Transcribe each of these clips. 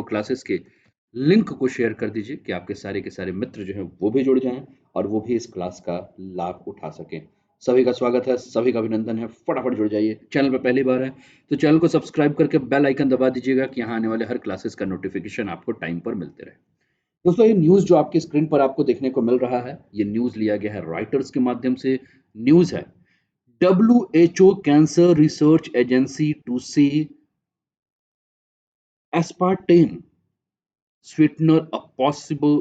वो क्लासेस के लिंक को शेयर कर दीजिए कि आपके सारे के सारे मित्र जो हैं वो भी जुड़ जाएँ और वो भी इस क्लास का लाभ उठा सकें। सभी का स्वागत है, सभी का अभिनंदन है, फटाफट जुड़ जाइए। चैनल पे पहली बार है, तो चैनल को सब्सक्राइब करके बेल आइकन दबा दीजिएगा कि यहाँ आने वाले हर क्लासेस का नोटिफ़िकेशन आपको टाइम पर मिलते रहे। दोस्तों, ये न्यूज़ जो आपकी स्क्रीन पर आपको देखने को मिल रहा है, ये न्यूज़ लिया गया है रॉयटर्स के माध्यम से। न्यूज़ है, WHO cancer research agency to see aspartame sweetener a possible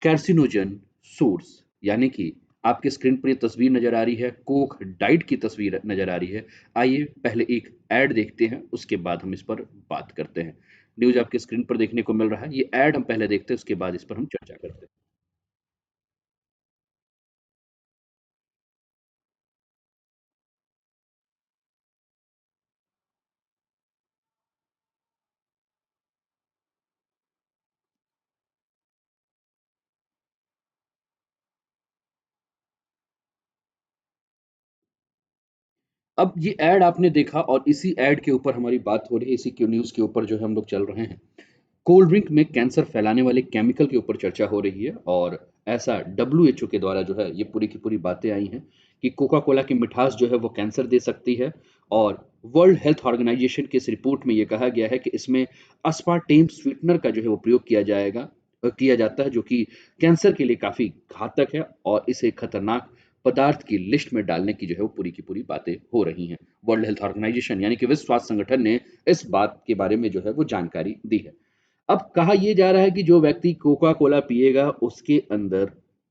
carcinogen source. यानी कि आपके स्क्रीन पर ये तस्वीर नजर आ रही है, कोक डाइट की तस्वीर नजर आ रही है। आइए पहले एक ऐड देखते हैं, उसके बाद हम इस पर बात करते हैं। न्यूज़ आपके स्क्रीन पर देखने को मिल रहा है, ये ऐड हम पहले देखते हैं, उसके बाद इस पर हम चर्चा करते हैं। अब ये ऐड आपने देखा और इसी ऐड के ऊपर हमारी बात हो रही है, इसी के न्यूज़ के ऊपर जो है हम लोग चल रहे हैं। कोल्ड ड्रिंक में कैंसर फैलाने वाले केमिकल के ऊपर चर्चा हो रही है और ऐसा डब्ल्यूएचओ के द्वारा जो है ये पूरी की पूरी बातें आई हैं कि कोका कोला की मिठास जो है वो कैंसर दे सकती है। और वर्ल्ड हेल्थ ऑर्गेनाइजेशन की इस रिपोर्ट में ये कहा गया है कि इसमें अस्पार्टेम स्वीटनर का जो है वो प्रयोग किया जाता है, जो कि कैंसर के लिए काफ़ी घातक है और इसे खतरनाक पदार्थ की लिस्ट में डालने की जो है वो पूरी की पूरी बातें हो रही हैं। वर्ल्ड हेल्थ ऑर्गेनाइजेशन यानी कि विश्व स्वास्थ्य संगठन ने इस बात के बारे में जो है वो जानकारी दी है। अब कहा ये जा रहा है कि जो व्यक्ति कोका कोला पिएगा उसके अंदर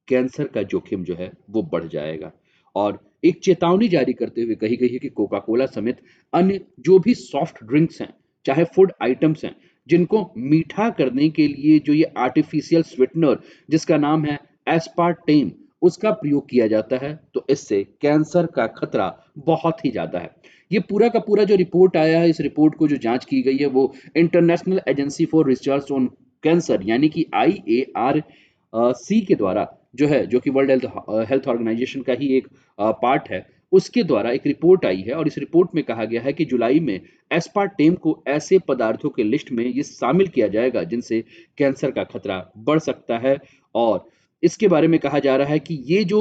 कैंसर का जोखिम जो है वो बढ़ जाएगा। और एक चेतावनी जारी करते हुए कही गई है कि कोका कोला समेत अन्य जो भी सॉफ्ट ड्रिंक्स हैं, चाहे फूड आइटम्स हैं, जिनको मीठा करने के लिए जो ये आर्टिफिशियल स्वीटनर जिसका नाम है एस्पार्टेम, उसका प्रयोग किया जाता है, तो इससे कैंसर का खतरा बहुत ही ज्यादा है। ये पूरा का पूरा जो रिपोर्ट आया है, इस रिपोर्ट को जो जांच की गई है वो international agency for research on cancer यानी कि IARC के द्वारा जो है, जो कि वर्ल्ड हेल्थ ऑर्गेनाइजेशन का ही एक पार्ट है, उसके द्वारा एक रिपोर्ट आई है और इस रिपोर्ट में कहा गया है कि जुलाई में एस्पार्टेम को ऐसे पदार्थों के लिस्ट में ये शामिल किया जाएगा जिनसे कैंसर का खतरा बढ़ सकता है। और इसके बारे में कहा जा रहा है कि ये जो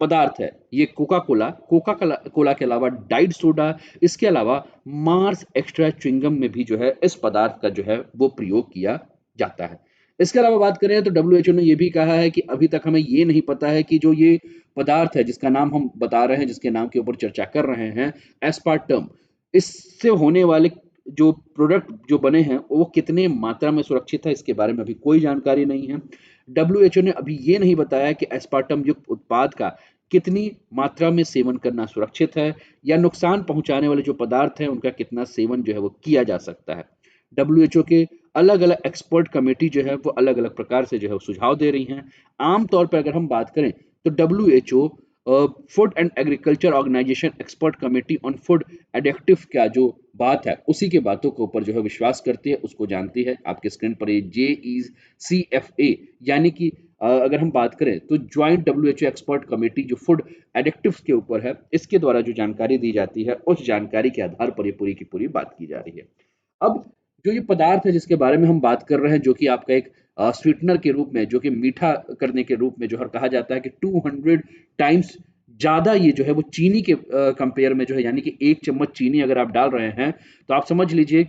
पदार्थ है, ये कोका कोला के अलावा डाइट सोडा, इसके अलावा मार्स एक्स्ट्रा च्युइंगम में भी जो है इस पदार्थ का जो है वो प्रयोग किया जाता है। इसके अलावा बात करें तो डब्ल्यूएचओ ने ये भी कहा है कि अभी तक हमें ये नहीं पता है कि जो ये पदार्थ है जिसका नाम हम बता रहे हैं, जिसके नाम के ऊपर चर्चा कर रहे हैं, एस्पार्टम, इससे होने वाले जो प्रोडक्ट जो बने हैं वो कितने मात्रा में सुरक्षित है, इसके बारे में अभी कोई जानकारी नहीं है। डब्ल्यूएचओ ने अभी ये नहीं बताया कि एस्पार्टम युक्त उत्पाद का कितनी मात्रा में सेवन करना सुरक्षित है या नुकसान पहुंचाने वाले जो पदार्थ हैं उनका कितना सेवन जो है वो किया जा सकता है। डब्ल्यूएचओ के अलग अलग एक्सपर्ट कमेटी जो है वो अलग अलग प्रकार से जो है वो सुझाव दे रही हैं। आमतौर पर अगर हम बात करें तो WHO food and agriculture organization expert committee on food एडिक्टिव का जो बात है उसी के बातों के ऊपर जो है विश्वास करती है, उसको जानती है। आपके स्क्रीन पर ये JECFA यानी कि अगर हम बात करें तो ज्वाइंट डब्ल्यूएचओ एक्सपर्ट कमेटी जो फूड एडिक्टिव्स के ऊपर है, इसके द्वारा जो जानकारी दी जाती है उस जानकारी के आधार पर ये पूरी की पूरी बात की जा रही है। अब जो ये पदार्थ है जिसके बारे में हम बात कर रहे हैं, जो कि आपका एक स्वीटनर के रूप में, जो कि मीठा करने के रूप में जो है कहा जाता है कि 200 टाइम्स ज़्यादा ये जो है वो चीनी के कंपेयर में जो है, यानी कि 1 चम्मच चीनी अगर आप डाल रहे हैं, तो आप समझ लीजिए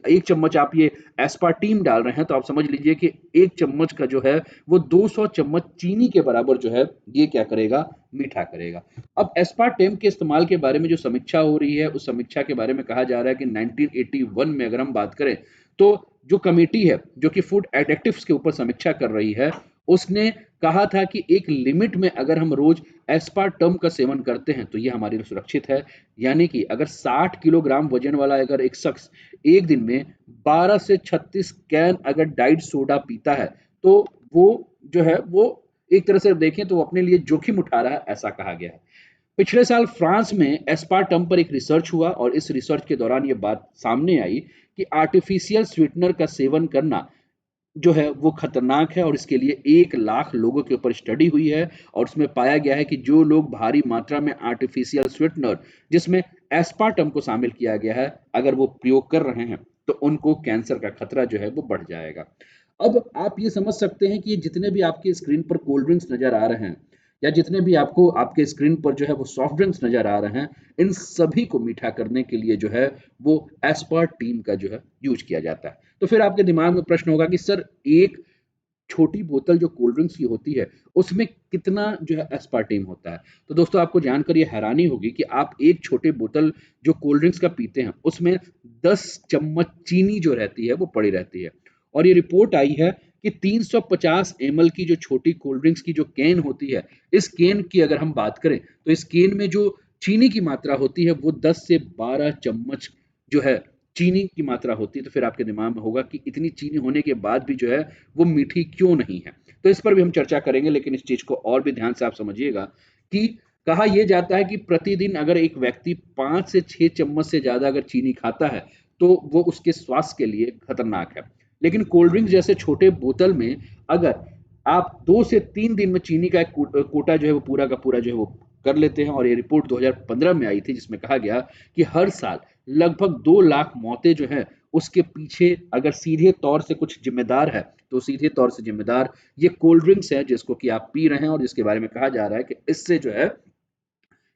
1 चम्मच आप ये एस्पार्टीम डाल रहे हैं, तो आप समझ लीजिए कि 1 चम्मच का जो है वो 200 चम्मच चीनी के बराबर जो है ये क्या करेगा, मीठा करेगा। अब एस्पार्टेम के इस्तेमाल के बारे में जो समीक्षा हो रही है, उस समीक्षा के बारे में कहा जा रहा है कि 1981 में अगर हम बात करें, तो जो कमेटी है, जो कि फूड एडिक्टिव्स के ऊपर समीक्षा कर रही है, उसने कहा था कि एक लिमिट में अगर हम रोज एस्पार्टम का सेवन करते हैं, तो ये हमारे लिए सुरक्षित है। यानी कि अगर 60 किलोग्राम वजन वाला अगर एक शख्स एक दिन में 12 से 36 कैन अगर डाइट सोडा पीता है, तो वो जो है वो एक तरह से देखें तो वो अपने लिए जोखिम उठा रहा है, ऐसा कहा गया है। पिछले साल फ्रांस में एस्पार्टम पर एक रिसर्च हुआ और इस रिसर्च के दौरान ये बात सामने आई कि आर्टिफिशियल स्वीटनर का सेवन करना जो है वो खतरनाक है और इसके लिए 1 लाख लोगों के ऊपर स्टडी हुई है और उसमें पाया गया है कि जो लोग भारी मात्रा में आर्टिफिशियल स्वीटनर जिसमें एस्पार्टम को शामिल किया गया है, अगर वो प्रयोग कर रहे हैं, तो उनको कैंसर का खतरा जो है वो बढ़ जाएगा। अब आप ये समझ सकते हैं कि ये जितने भी आपकी स्क्रीन पर कोल्ड ड्रिंक्स नज़र आ रहे हैं या जितने भी आपको आपके स्क्रीन पर जो है वो सॉफ्ट ड्रिंक्स नज़र आ रहे हैं, इन सभी को मीठा करने के लिए जो है वो एस्पार्टेम का जो है यूज़ किया जाता है। तो फिर आपके दिमाग में प्रश्न होगा कि सर एक छोटी बोतल जो कोल्ड ड्रिंक्स की होती है, उसमें कितना जो है एस्पार्टेम होता है? तो दोस्तों आपको जानकर ये हैरानी होगी कि आप एक छोटे बोतल जो कोल्ड ड्रिंक्स का पीते हैं, उसमें 10 चम्मच चीनी जो रहती है, वो पड़ी रहती है। और ये रिपोर्ट आई है कि 350 एमएल की जो छोटी कोल्ड ड्रिंक्स की जो कैन होती है, इस कैन की अगर हम बात करें, तो इस कैन में जो चीनी की मात्रा होती है, वो 10 से 12 चम्मच जो है चीनी की मात्रा होती है। तो फिर आपके दिमाग में होगा कि इतनी चीनी होने के बाद भी जो है वो मीठी क्यों नहीं है? तो इस पर भी हम चर्चा करेंगे, लेकिन इस चीज़ को और भी ध्यान से आप समझिएगा कि कहा यह जाता है कि प्रतिदिन अगर एक व्यक्ति 5 से 6 चम्मच से ज़्यादा अगर चीनी खाता है, तो वो उसके स्वास्थ्य के लिए खतरनाक है। लेकिन कोल्ड ड्रिंक जैसे छोटे बोतल में अगर आप 2 से 3 दिन में चीनी का एक कोटा जो है वो पूरा का पूरा जो है वो कर लेते हैं। और ये रिपोर्ट 2015 में आई थी, जिसमें कहा गया कि हर साल लगभग 2 लाख मौतें जो हैं, उसके पीछे अगर सीधे तौर से कुछ ज़िम्मेदार है, तो सीधे तौर से ज़िम्मेदार ये कोल्ड ड्रिंक्स है, जिसको कि आप पी रहे हैं और जिसके बारे में कहा जा रहा है कि इससे जो है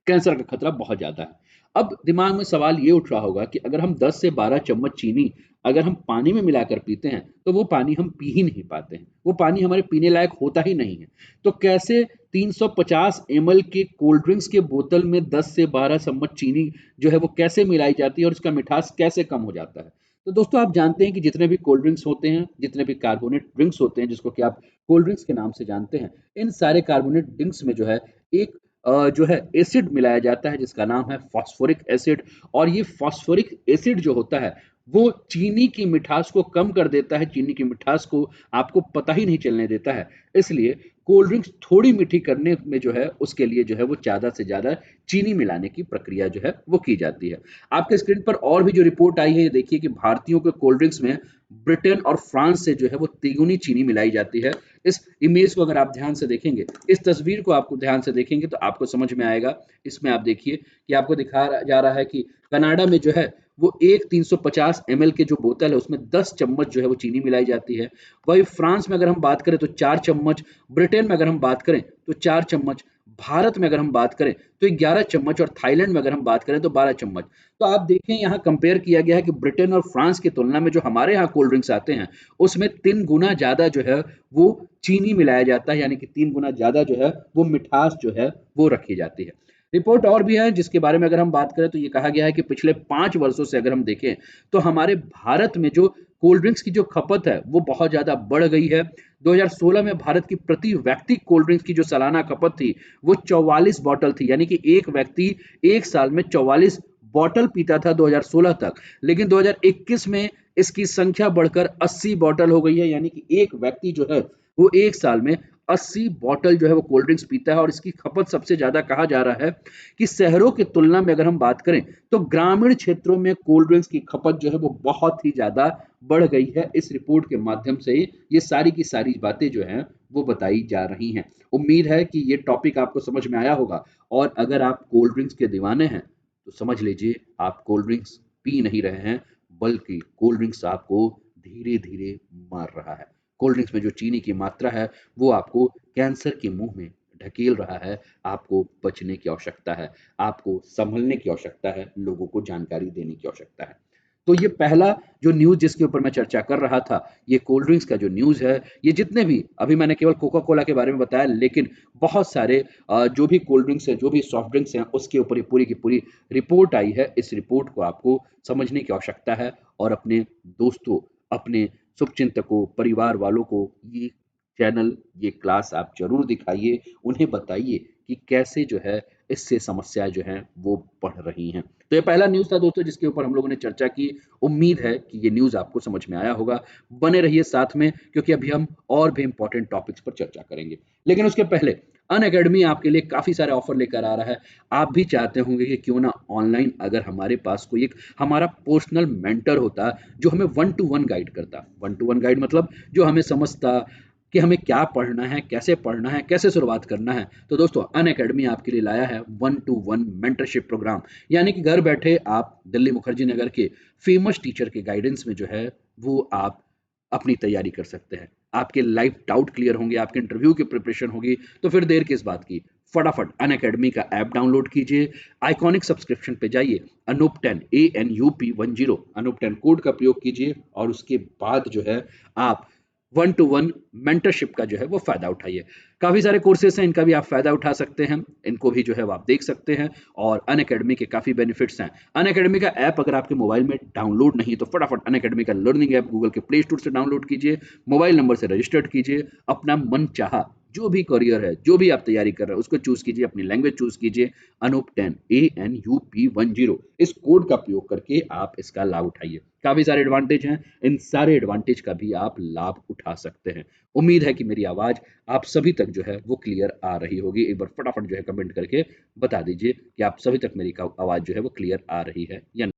कैंसर का खतरा बहुत ज़्यादा है। अब दिमाग में सवाल ये उठ रहा होगा कि अगर हम 10 से 12 चम्मच चीनी अगर हम पानी में मिलाकर पीते हैं, तो वो पानी हम पी ही नहीं पाते हैं। वो पानी हमारे पीने लायक होता ही नहीं है। तो कैसे 350 एमएल के कोल्ड ड्रिंक्स के बोतल में 10 से 12 चम्मच चीनी जो है वो कैसे मिलाई जाती है और उसका मिठास कैसे कम हो जाता है? तो दोस्तों आप जानते हैं कि जितने भी कोल्ड ड्रिंक्स होते हैं, जितने भी कार्बोनेट ड्रिंक्स होते हैं, जिसको कि आप कोल्ड ड्रिंक्स के नाम से जानते हैं, इन सारे कार्बोनेट ड्रिंक्स में जो है एक जो है एसिड मिलाया जाता है, जिसका नाम है फास्फोरिक एसिड। और ये फास्फोरिक एसिड जो होता है वो चीनी की मिठास को कम कर देता है, चीनी की मिठास को आपको पता ही नहीं चलने देता है। इसलिए कोल्ड ड्रिंक्स थोड़ी मीठी करने में जो है उसके लिए जो है वो ज़्यादा से ज़्यादा चीनी मिलाने की प्रक्रिया जो है वो की जाती है। आपके स्क्रीन पर और भी जो रिपोर्ट आई है, ये देखिए कि भारतीयों के कोल्ड ड्रिंक्स में ब्रिटेन और फ्रांस से जो है वो तिगुनी चीनी मिलाई जाती है। इस इमेज को अगर आप ध्यान से देखेंगे, इस तस्वीर को आपको ध्यान से देखेंगे, तो आपको समझ में आएगा। इसमें आप देखिए कि आपको दिखा जा रहा है कि कनाडा में जो है वो एक 350 एमएल के जो बोतल है, उसमें 10 चम्मच जो है वो चीनी मिलाई जाती है। वही फ्रांस में अगर हम बात करें तो 4 चम्मच, ब्रिटेन में अगर हम बात करें तो 4 चम्मच, भारत में अगर हम बात करें तो 11 चम्मच और थाईलैंड में अगर हम बात करें तो 12 चम्मच। तो आप देखें यहाँ कंपेयर किया गया है कि ब्रिटेन और फ्रांस की तुलना में जो हमारे यहाँ कोल्ड ड्रिंक्स आते हैं, उसमें 3 गुना ज़्यादा जो है वो चीनी मिलाया जाता है, यानी कि 3 गुना ज़्यादा जो है वो मिठास जो है वो रखी जाती है। रिपोर्ट और भी है, जिसके बारे में अगर हम बात करें तो ये कहा गया है कि पिछले 5 वर्षों से अगर हम देखें, तो हमारे भारत में जो कोल्ड ड्रिंक्स की जो खपत है वो बहुत ज़्यादा बढ़ गई है। 2016 में भारत की प्रति व्यक्ति कोल्ड ड्रिंक्स की जो सालाना खपत थी वो 44 बॉटल थी, यानी कि एक व्यक्ति एक साल में 44 बॉटल पीता था 2016 तक। लेकिन 2021 में इसकी संख्या बढ़कर 80 बॉटल हो गई है, यानी कि एक व्यक्ति जो है वो एक साल में 80 बॉटल जो है वो कोल्ड ड्रिंक्स पीता है। और इसकी खपत सबसे ज़्यादा कहा जा रहा है कि शहरों की तुलना में अगर हम बात करें, तो ग्रामीण क्षेत्रों में कोल्ड ड्रिंक्स की खपत जो है वो बहुत ही ज़्यादा बढ़ गई है। इस रिपोर्ट के माध्यम से ही ये सारी की सारी बातें जो हैं वो बताई जा रही हैं। उम्मीद है कि ये टॉपिक आपको समझ में आया होगा। और अगर आप कोल्ड ड्रिंक्स के दीवाने हैं, तो समझ लीजिए आप कोल्ड ड्रिंक्स पी नहीं रहे हैं, बल्कि कोल्ड ड्रिंक्स आपको धीरे-धीरे मार रहा है। कोल्ड ड्रिंक्स में जो चीनी की मात्रा है, वो आपको कैंसर के मुँह में ढकेल रहा है। आपको बचने की आवश्यकता है, आपको सँभलने की आवश्यकता है, लोगों को जानकारी देने की आवश्यकता है। तो ये पहला जो न्यूज़ जिसके ऊपर मैं चर्चा कर रहा था, ये कोल्ड ड्रिंक्स का जो न्यूज़ है, ये जितने भी अभी मैंने केवल कोका कोला के बारे में बताया, लेकिन बहुत सारे जो भी कोल्ड ड्रिंक्स हैं, जो भी सॉफ्ट ड्रिंक्स हैं, उसके ऊपर ये पूरी की पूरी रिपोर्ट आई है। इस रिपोर्ट को आपको समझने की आवश्यकता है और अपने दोस्तों, अपने शुभचिंतकों, परिवार वालों को ये चैनल, ये क्लास आप ज़रूर दिखाइए, उन्हें बताइए कि कैसे जो है इससे समस्याएँ जो हैं वो बढ़ रही हैं। तो ये पहला न्यूज़ था दोस्तों, जिसके ऊपर हम लोगों ने चर्चा की। उम्मीद है कि ये न्यूज़ आपको समझ में आया होगा। बने रहिए साथ में, क्योंकि अभी हम और भी इम्पोर्टेंट टॉपिक्स पर चर्चा करेंगे। लेकिन उसके पहले अनअकैडमी आपके लिए काफ़ी सारे ऑफ़र लेकर आ रहा है। आप भी चाहते होंगे कि क्यों ना ऑनलाइन अगर हमारे पास कोई एक हमारा पर्सनल मेंटर होता, जो हमें वन टू वन गाइड करता। वन टू वन गाइड मतलब जो हमें समझता, कि हमें क्या पढ़ना है, कैसे शुरुआत करना है। तो दोस्तों अनअकैडमी आपके लिए लाया है 1 टू 1 मेंटरशिप प्रोग्राम, यानी कि घर बैठे आप दिल्ली मुखर्जी नगर के फेमस टीचर के गाइडेंस में जो है वो आप अपनी तैयारी कर सकते हैं। आपके लाइव डाउट क्लियर होंगे, आपके इंटरव्यू की प्रिपरेशन होगी, तो फिर देर किस बात की? फटाफट अनअकैडमी का ऐप डाउनलोड कीजिए, आइकॉनिक सब्सक्रिप्शन पे जाइए, अनूप 10 ANUP10 अनूप 10 कोड का प्रयोग कीजिए और उसके बाद जो है आप 1 टू 1 मेंटरशिप का जो है वो फ़ायदा उठाइए। काफ़ी सारे कोर्सेज़ हैं, इनका भी आप फ़ायदा उठा सकते हैं, इनको भी जो है वो आप देख सकते हैं और अनअकैडमी के काफ़ी बेनिफिट्स हैं। अनअकैडमी का ऐप अगर आपके मोबाइल में डाउनलोड नहीं है तो फटाफट अनअकैडमी का लर्निंग ऐप गूगल के प्ले स्टोर से डाउनलोड कीजिए, मोबाइल नंबर से रजिस्टर्ड कीजिए, अपना मनचाहा जो भी करियर है, जो भी आप तैयारी कर रहे हैं उसको चूज़ कीजिए, अपनी लैंग्वेज चूज़ कीजिए, अनूप 10 ANUP10 इस कोड का प्रयोग करके आप इसका लाभ उठाइए। काफ़ी सारे एडवांटेज हैं, इन सारे एडवांटेज का भी आप लाभ उठा सकते हैं। उम्मीद है कि मेरी आवाज़ आप सभी तक जो है वो क्लियर आ रही होगी। एक बार फटाफट जो है कमेंट करके बता दीजिए कि आप सभी तक मेरी आवाज़ जो है वो क्लियर आ रही है या नहीं।